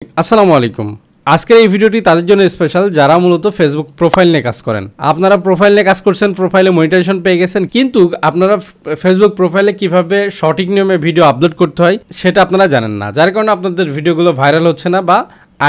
আসসালামু আলাইকুম। আজকের এই ভিডিওটি তাদের জন্য স্পেশাল যারা মূলত ফেসবুক প্রোফাইল নিয়ে কাজ করেন। আপনারা প্রোফাইল নিয়ে কাজ করছেন, প্রোফাইলে মনিটাইজেশন পেয়ে গেছেন, কিন্তু আপনারা ফেসবুক প্রোফাইলে কিভাবে সঠিক নিয়মে ভিডিও আপলোড করতে হয় সেটা আপনারা জানেন না, যার কারণে আপনাদের ভিডিওগুলো ভাইরাল হচ্ছে না বা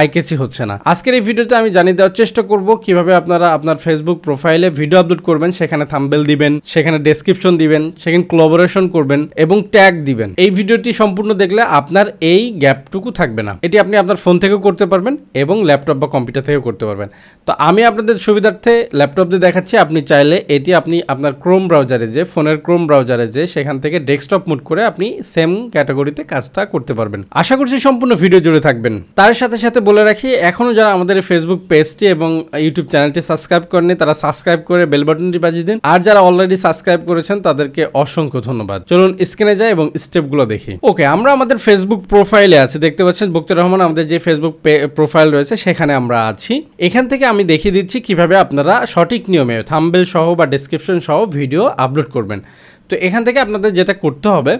আইকেচি হচ্ছে না। আজকের এই ভিডিওতে আমি জানিয়ে দেওয়ার চেষ্টা করব কিভাবে আপনারা আপনার ফেসবুক প্রোফাইলে ভিডিও আপলোড করবেন, সেখানে থাম্বনেল দিবেন, সেখানে ডেসক্রিপশন দিবেন, সেখানে কোলাবোরেশন করবেন এবং ট্যাগ দিবেন। এই ভিডিওটি সম্পূর্ণ দেখলে আপনার এই গ্যাপটুকু থাকবে না। এটি আপনি আপনার ফোন থেকেও করতে পারবেন এবং ল্যাপটপ বা কম্পিউটার থেকেও করতে পারবেন। তো আমি আপনাদের সুবিধার্থে ল্যাপটপ দিয়ে দেখাচ্ছি। আপনি চাইলে এটি আপনি আপনার ক্রোম ব্রাউজারে যে ফোনের ক্রোম ব্রাউজারে যে সেখান থেকে ডেস্কটপ মুড করে আপনি সেম ক্যাটাগরিতে কাজটা করতে পারবেন। আশা করছি সম্পূর্ণ ভিডিও জুড়ে থাকবেন। তার সাথে সাথে বলে রাখি, এখনও যারা আমাদের ফেসবুক পেজটি এবং ইউটিউব চ্যানেলটি সাবস্ক্রাইব করেনি তারা সাবস্ক্রাইব করে বেল বাটনটি বাজিয়ে দিন, আর যারা অলরেডি সাবস্ক্রাইব করেছেন তাদেরকে অসংখ্য ধন্যবাদ। চলুন স্ক্রিনে যাই এবং স্টেপগুলো দেখি। ওকে, আমরা আমাদের ফেসবুক প্রোফাইলে আছি, দেখতে পাচ্ছেন বক্তির রহমান আমাদের যে ফেসবুক প্রোফাইল রয়েছে সেখানে আমরা আছি। এখান থেকে আমি দেখিয়ে দিচ্ছি কিভাবে আপনারা সঠিক নিয়মে থাম্বনেল সহ বা ডেসক্রিপশন সহ ভিডিও আপলোড করবেন। তো এখান থেকে আপনাদের যেটা করতে হবে,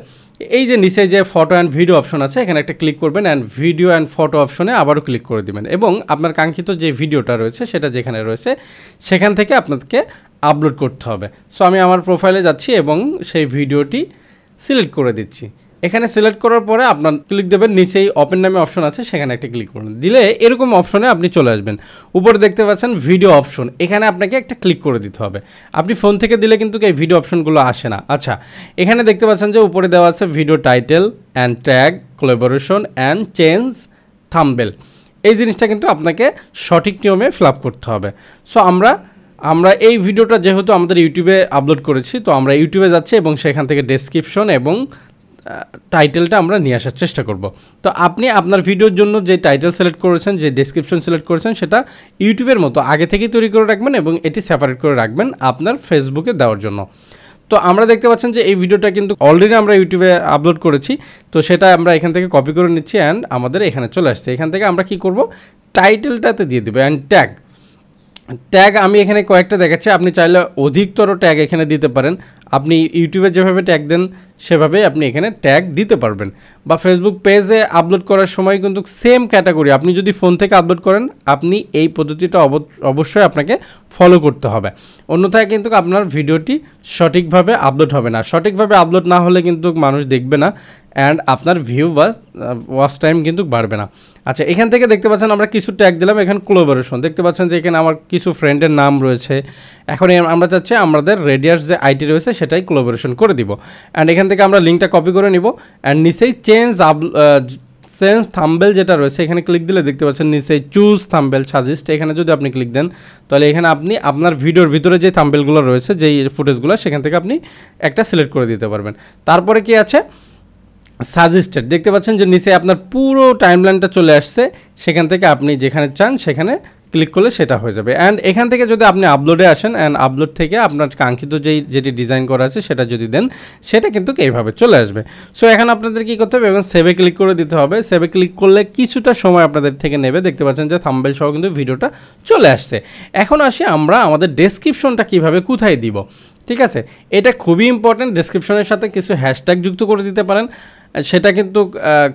এই যে নিচে যে ফটো অ্যান্ড ভিডিও অপশন আছে এখানে একটা ক্লিক করবেন, অ্যান্ড ভিডিও অ্যান্ড ফটো অপশনে আবারও ক্লিক করে দিবেন এবং আপনার কাঙ্ক্ষিত যে ভিডিওটা রয়েছে সেটা যেখানে রয়েছে সেখান থেকে আপনাদেরকে আপলোড করতে হবে। সো আমি আমার প্রোফাইলে যাচ্ছি এবং সেই ভিডিওটি সিলেক্ট করে দিচ্ছি। এখানে সিলেক্ট করার পরে আপনার ক্লিক দেবেন, নিচেই ওপেন নামে অপশন আছে সেখানে একটা ক্লিক করবেন, দিলে এরকম অপশনে আপনি চলে আসবেন। উপরে দেখতে পাচ্ছেন ভিডিও অপশন, এখানে আপনাকে একটা ক্লিক করে দিতে হবে। আপনি ফোন থেকে দিলে কিন্তু এই ভিডিও অপশনগুলো আসে না। আচ্ছা, এখানে দেখতে পাচ্ছেন যে উপরে দেওয়া আছে video title and tag, collaboration and change thumbnail. এই জিনিসটা কিন্তু আপনাকে সঠিক নিয়মে ফিল আপ করতে হবে। সো আমরা এই ভিডিওটা যেহেতু আমাদের ইউটিউবে আপলোড করেছি, তো আমরা ইউটিউবে যাচ্ছি এবং সেখান থেকে ডেসক্রিপশন এবং টাইটেলটা আমরা নিয়ে আসার চেষ্টা করব। তো আপনি আপনার ভিডিওর জন্য যে টাইটেল সিলেক্ট করেছেন, যে ডেসক্রিপশন সিলেক্ট করেছেন, সেটা ইউটিউবের মতো আগে থেকেই তৈরি করে রাখবেন এবং এটি সেপারেট করে রাখবেন আপনার ফেসবুকে দেওয়ার জন্য। তো আমরা দেখতে পাচ্ছেন যে এই ভিডিওটা কিন্তু অলরেডি আমরা ইউটিউবে আপলোড করেছি, তো সেটা আমরা এখান থেকে কপি করে নিচ্ছি অ্যান্ড আমাদের এখানে চলে আসছে। এখান থেকে আমরা কি করব, টাইটেলটাতে দিয়ে দেবো অ্যান্ড ট্যাগ আমি এখানে কয়েকটা দেখাচ্ছি, আপনি চাইলে অধিকতর ট্যাগ এখানে দিতে পারেন। আপনি ইউটিউবে যেভাবে ট্যাগ দেন সেভাবে আপনি এখানে ট্যাগ দিতে পারবেন, বা ফেসবুক পেজে আপলোড করার সময় কিন্তু সেম ক্যাটাগরি আপনি যদি ফোন থেকে আপলোড করেন আপনি এই পদ্ধতিটা অবশ্যই আপনাকে ফলো করতে হবে, অন্যথায় কিন্তু আপনার ভিডিওটি সঠিকভাবে আপলোড হবে না। সঠিকভাবে আপলোড না হলে কিন্তু মানুষ দেখবে না অ্যান্ড আপনার ভিউ বা ওয়াচ টাইম কিন্তু বাড়বে না। আচ্ছা, এখান থেকে দেখতে পাচ্ছেন আমরা কিছু ট্যাগ দিলাম। এখানে কোলাবোরেশন দেখতে পাচ্ছেন যে এখানে আমার কিছু ফ্রেন্ডের নাম রয়েছে। এখন আমরা চাচ্ছি আমাদের রেডিয়ার্স যে আইটি রয়েছে সেটাই কোলাবোরেশন করে দিব, অ্যান্ড এখান থেকে আমরা লিঙ্কটা কপি করে নিব অ্যান্ড নিচেই চেঞ্জ থাম্বনেল যেটা রয়েছে এখানে ক্লিক দিলে দেখতে পাচ্ছেন নিচে চুজ থাম্বনেল সাজেস্ট, এখানে যদি আপনি ক্লিক দেন তাহলে এখানে আপনি আপনার ভিডিওর ভিতরে যে থাম্বনেলগুলো রয়েছে, যেই ফুটেজগুলো, সেখান থেকে আপনি একটা সিলেক্ট করে দিতে পারবেন। তারপরে কি আছে, সাজেস্টেড দেখতে পাচ্ছেন যে নিচে আপনার পুরো টাইমলাইনটা চলে আসছে, সেখান থেকে আপনি যেখানে চান সেখানে ক্লিক করলে সেটা হয়ে যাবে। অ্যান্ড এখান থেকে যদি আপনি আপলোডে আসেন অ্যান্ড আপলোড থেকে আপনার কাঙ্ক্ষিত যেটি ডিজাইন করা আছে সেটা যদি দেন সেটা কিন্তু এইভাবে চলে আসবে। সো এখন আপনাদের কী করতে হবে, এবং সেভে ক্লিক করে দিতে হবে। সেভে ক্লিক করলে কিছুটা সময় আপনাদের থেকে নেবে, দেখতে পাচ্ছেন যে থাম্বনেল সহ কিন্তু ভিডিওটা চলে আসছে। এখন আসি আমরা আমাদের ডেসক্রিপশনটা কীভাবে কোথায় দিব। ঠিক আছে, এটা খুবই ইম্পর্ট্যান্ট। ডেসক্রিপশনের সাথে কিছু হ্যাশট্যাগ যুক্ত করে দিতে পারেন, সেটা কিন্তু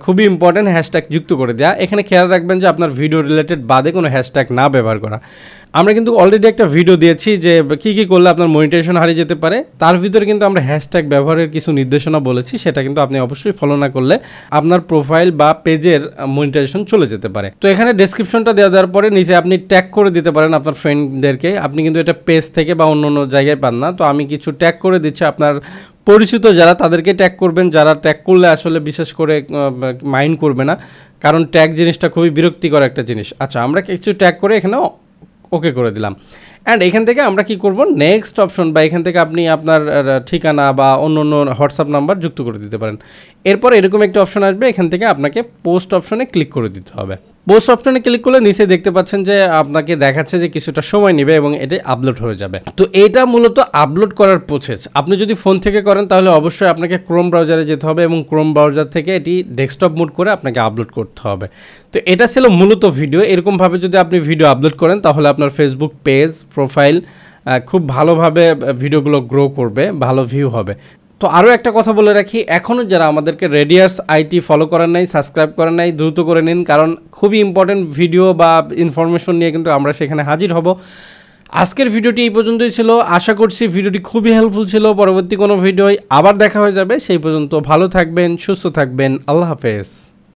খুবই ইম্পর্ট্যান্ট হ্যাশট্যাগ যুক্ত করে দেওয়া। এখানে খেয়াল রাখবেন যে আপনার ভিডিও রিলেটেড বাদে কোনো হ্যাশট্যাগ না ব্যবহার করা। আমরা কিন্তু অলরেডি একটা ভিডিও দিয়েছি যে কী করলে আপনার মনিটাইজেশন হারিয়ে যেতে পারে, তার ভিতরে কিন্তু আমরা হ্যাশট্যাগ ব্যবহারের কিছু নির্দেশনা বলেছি, সেটা কিন্তু আপনি অবশ্যই ফলো না করলে আপনার প্রোফাইল বা পেজের মনিটাইজেশন চলে যেতে পারে। তো এখানে ডেসক্রিপশনটা দেওয়ার পরে নিচে আপনি ট্যাগ করে দিতে পারেন আপনার ফ্রেন্ডদেরকে। আপনি কিন্তু এটা পেজ থেকে বা অন্য জায়গায় পান না, তো আমি কিছু ট্যাগ করে দিচ্ছি। আপনার পরিচিত যারা তাদেরকে ট্যাগ করবেন, যারা ট্যাগ করলে আসলে বিশেষ করে মাইন্ড করবে না, কারণ ট্যাগ জিনিসটা খুবই বিরক্তিকর একটা জিনিস। আচ্ছা, আমরা কিছু ট্যাগ করে এখানে ওকে করে দিলাম, অ্যান্ড এখান থেকে আমরা কি করব, নেক্সট অপশন বা এখান থেকে আপনি আপনার ঠিকানা বা অন্য হোয়াটসঅ্যাপ নাম্বার যুক্ত করে দিতে পারেন। এরপর এরকম একটা অপশন আসবে, এখান থেকে আপনাকে পোস্ট অপশনে ক্লিক করে দিতে হবে। পোস্ট অপশনে ক্লিক করলে নিচে দেখতে পাচ্ছেন যে আপনাকে দেখাচ্ছে যে কিছুটা সময় নেবে এবং এটা আপলোড হয়ে যাবে। তো এটা মূলত আপলোড করার প্রসেস। আপনি যদি ফোন থেকে করেন তাহলে অবশ্যই আপনাকে ক্রোম ব্রাউজারে যেতে হবে এবং ক্রোম ব্রাউজার থেকে এটি ডেস্কটপ মোড করে আপনাকে আপলোড করতে হবে। তো এটা ছিল মূলত ভিডিও। এরকমভাবে যদি আপনি ভিডিও আপলোড করেন তাহলে আপনার ফেসবুক পেজ প্রোফাইল খুব ভালোভাবে ভিডিওগুলো গ্রো করবে, ভালো ভিউ হবে। তো আরও একটা কথা বলে রাখি, এখনও যারা আমাদেরকে রেডিয়াস আইটি ফলো করেন নাই, সাবস্ক্রাইব করেন নাই, দ্রুত করে নিন, কারণ খুবই ইম্পর্টেন্ট ভিডিও বা ইনফরমেশন নিয়ে কিন্তু আমরা সেখানে হাজির হব। আজকের ভিডিওটি এই পর্যন্তই ছিল। আশা করছি ভিডিওটি খুবই হেল্পফুল ছিল। পরবর্তী কোনো ভিডিওয় আবার দেখা হয়ে যাবে। সেই পর্যন্ত ভালো থাকবেন, সুস্থ থাকবেন। আল্লাহ হাফেজ।